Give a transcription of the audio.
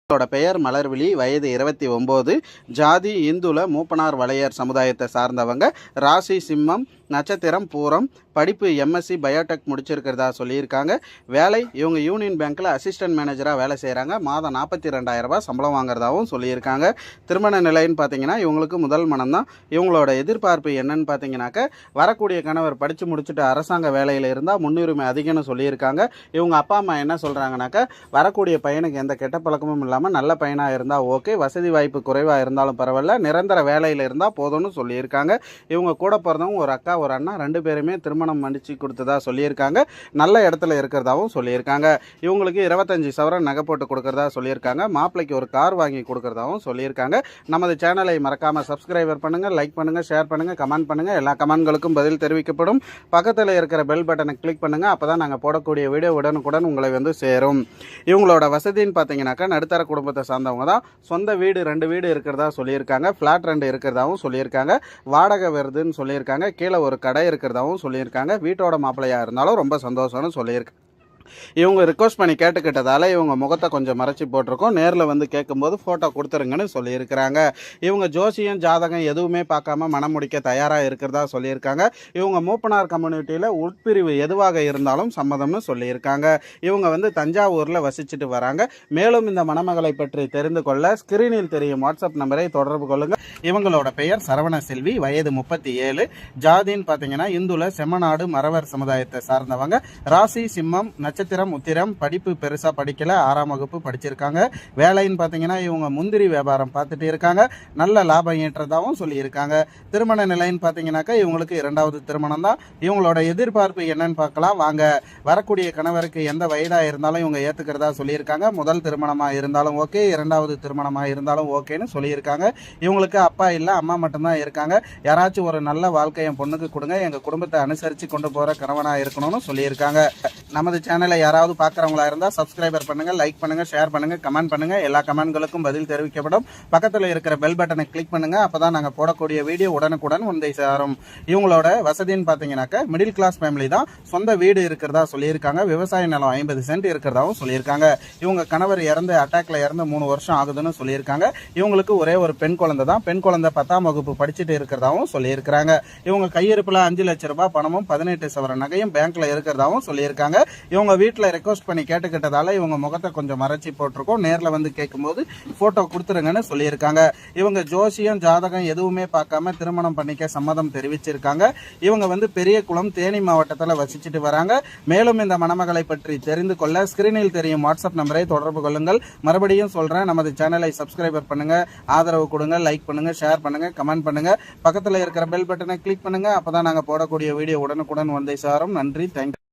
பெயர் மலர்விழி, வயது 29, ஜாதி இந்துல மூப்பனார் வளையர் சமுதாயத்தை சார்ந்தவங்க, ராசி சிம்மம், நட்சத்திரம் பூரம், படிப்பு எம்எஸ்சி பயோடெக் முடிச்சிருக்கிறதா சொல்லியிருக்காங்க. வேலை இவங்க யூனியன் பேங்க்கில் அசிஸ்டன்ட் மேனேஜராக வேலை செய்கிறாங்க. மாதம் 42,000 ரூபாய் சம்பளம் வாங்குறதாகவும் சொல்லியிருக்காங்க. திருமண நிலைன்னு பார்த்தீங்கன்னா இவங்களுக்கு முதல் மனம்தான். இவங்களோட எதிர்பார்ப்பு என்னன்னு பார்த்தீங்கன்னாக்க, வரக்கூடிய கணவர் படித்து முடிச்சுட்டு அரசாங்க வேலையில் இருந்தால் முன்னுரிமை அதிகம்னு சொல்லியிருக்காங்க. இவங்க அப்பா அம்மா என்ன சொல்கிறாங்கனாக்கா, வரக்கூடிய பையனுக்கு எந்த கெட்ட பழக்கமும் இல்லாமல் நல்ல பையனாக இருந்தால் ஓகே, வசதி வாய்ப்பு குறைவாக இருந்தாலும் பரவாயில்ல, நிரந்தர வேலையில் இருந்தால் போதும்னு சொல்லியிருக்காங்க. இவங்க கூட பிறந்தவங்க ஒரு அக்கா ஒரு அண்ணா 2 பேருமே திருமணம் மன்னிச்சு கொடுத்ததா சொல்லியிருக்காங்க. நல்ல இடத்துல இருக்கிறதாவும் சொல்லியிருக்காங்க. இவங்களுக்கு 25 சவரன் நகை போட்டு கொடுக்கறதா சொல்லியிருக்காங்க. மாப்பிள்ளைக்கு ஒரு கார் வாங்கி கொடுக்கறதாவும் சொல்லியிருக்காங்க. நமது சேனலை மறக்காமல் சப்ஸ்கிரைபர் பண்ணுங்கள், லைக் பண்ணுங்கள், ஷேர் பண்ணுங்கள், கமெண்ட் பண்ணுங்கள். எல்லா கமெண்ட்களுக்கும் பதில் தெரிவிக்கப்படும். பக்கத்தில் இருக்கிற பெல் பட்டனை கிளிக் பண்ணுங்கள். அப்போ தான் நாங்கள் போடக்கூடிய வீடியோ உடனுக்குடன் உங்களை சேரும். இவங்களோட வசதின்னு பார்த்தீங்கன்னாக்கா நடுத்தர குடும்பத்தை சார்ந்தவங்க தான். சொந்த வீடு 2 வீடு இருக்கிறதா சொல்லியிருக்காங்க. ஃப்ளாட் 2 இருக்கிறதாவும் சொல்லியிருக்காங்க. வாடகை வருதுன்னு சொல்லியிருக்காங்க. கீழே ஒரு கடை இருக்கிறதாவும் சொல்லியிருக்காங்க. வீட்டோட மாப்பிள்ளையா இருந்தாலும் ரொம்ப சந்தோஷம்னு சொல்லியிருக்காங்க. இவங்க ரிக்வஸ்ட் பண்ணி கேட்டுக்கிட்டதால இவங்க முகத்தை கொஞ்சம் மறைச்சி போட்டிருக்கோம். நேரில் கேட்கும்போது ஃபோட்டோ கொடுத்துருங்கன்னு சொல்லியிருக்கிறாங்க. இவங்க ஜோசியம் ஜாதகம் எதுவுமே பார்க்காம மனம் முடிக்க தயாராக இருக்கிறதா சொல்லியிருக்காங்க. இவங்க மூப்பனார் கம்யூனிட்டியில் உட்பிரிவு எதுவாக இருந்தாலும் சம்மதம்னு சொல்லியிருக்காங்க. இவங்க தஞ்சாவூரில் வசிச்சுட்டு வராங்க. மேலும் இந்த மணமகளை பற்றி தெரிந்து கொள்ள ஸ்கிரீனில் தெரியும் வாட்ஸ்அப் நம்பரை தொடர்பு கொள்ளுங்கள். இவங்களோட பெயர் சரவண செல்வி, வயது 37, ஜாதின்னு பார்த்தீங்கன்னா இந்துல செம்மநாடு மறவர் சமுதாயத்தை சார்ந்தவங்க, ராசி சிம்மம், நட்சத்திரம் உத்திரம், படிப்பு பெருசா படிக்கல, 6ஆம் வகுப்பு படிச்சிருக்காங்க. வேலைன்னு பார்த்தீங்கன்னா இவங்க முந்திரி வியாபாரம் பார்த்துட்டு இருக்காங்க. நல்ல லாபம் ஈட்டுறதாகவும் சொல்லியிருக்காங்க. திருமண நிலைன்னு பார்த்தீங்கன்னாக்கா இவங்களுக்கு 2வது திருமணம் தான். இவங்களோட எதிர்பார்ப்பு என்னன்னு பார்க்கலாம் வாங்க. வரக்கூடிய கணவருக்கு எந்த வயதாக இருந்தாலும் இவங்க ஏற்றுக்கிறதா சொல்லியிருக்காங்க. முதல் திருமணமாக இருந்தாலும் ஓகே, 2வது திருமணமாக இருந்தாலும் ஓகேன்னு சொல்லியிருக்காங்க. இவங்களுக்கு அப்பா இல்லை, அம்மா மட்டும்தான் இருக்காங்க. யாராச்சும் ஒரு நல்ல வாழ்க்கை என் பொண்ணுக்கு கொடுங்க, எங்கள் குடும்பத்தை அனுசரித்து கொண்டு போகிற கணவனாக இருக்கணும்னு சொல்லியிருக்காங்க. நமது சேனலை யாராவது பார்க்குறவங்களா இருந்தால் சப்ஸ்கிரைபர் பண்ணுங்கள், லைக் பண்ணுங்கள், ஷேர் பண்ணுங்கள், கமெண்ட் பண்ணுங்கள். எல்லா கமெண்ட்களுக்கும் பதில் தெரிவிக்கப்படும். பக்கத்தில் இருக்கிற பெல் பட்டனை கிளிக் பண்ணுங்கள். அப்போ தான் நாங்கள் போடக்கூடிய வீடியோ உடனுக்குடன் வந்து சேரும். இவங்களோட வசதின்னு பார்த்தீங்கன்னாக்கா மிடில் கிளாஸ் ஃபேமிலி தான். சொந்த வீடு இருக்கிறதா சொல்லியிருக்காங்க. விவசாய நிலம் 50 சென்ட் இருக்கிறதாவும் சொல்லியிருக்காங்க. இவங்க கணவர் அட்டாக்ல இறந்து 3 வருஷம் ஆகுதுன்னு சொல்லியிருக்காங்க. இவங்களுக்கு ஒரே ஒரு பெண் குழந்தை தான். பெண் குழந்தை 10ஆம் வகுப்பு படிச்சுட்டு இருக்கிறதாவும் சொல்லியிருக்காங்க. இவங்க கையிருப்பில் 5 லட்சம் ரூபாய் பணமும் 18 சவரன் நகையும் பேங்க்ல இருக்கிறதாவும் சொல்லியிருக்காங்க. இவங்க வீட்டில் ரெக்வஸ்ட் பண்ணி கேட்டுக்கிட்டதால இவங்க முகத்தை கொஞ்சம் மறைச்சி போட்டிருக்கோம். நேரில் கேட்கும்போது போட்டோ கொடுத்துருங்கன்னு சொல்லியிருக்காங்க. இவங்க ஜோசியம் ஜாதகம் எதுவுமே பார்க்காம திருமணம் பண்ணிக்க சம்மதம் தெரிவிச்சிருக்காங்க. இவங்க பெரிய குளம், தேனி மாவட்டத்தில் வசிச்சுட்டு வராங்க. மேலும் இந்த மணமகளை பற்றி தெரிந்து கொள்ள ஸ்கிரீனில் தெரியும் வாட்ஸ்அப் நம்பரை தொடர்பு கொள்ளுங்கள். மறுபடியும் சொல்றேன், நமது சேனலை சப்ஸ்கிரைபர் பண்ணுங்க, ஆதரவு கொடுங்க, லைக் பண்ணுங்க, ஷேர் பண்ணுங்க, கமெண்ட் பண்ணுங்க. பக்கத்தில் இருக்கிற பெல் பட்டனை கிளிக் பண்ணுங்க. அப்பதான் நாங்கள் போடக்கூடிய வீடியோ உடனுக்குடன் வந்து சேரும். நன்றி, தேங்க்யூ.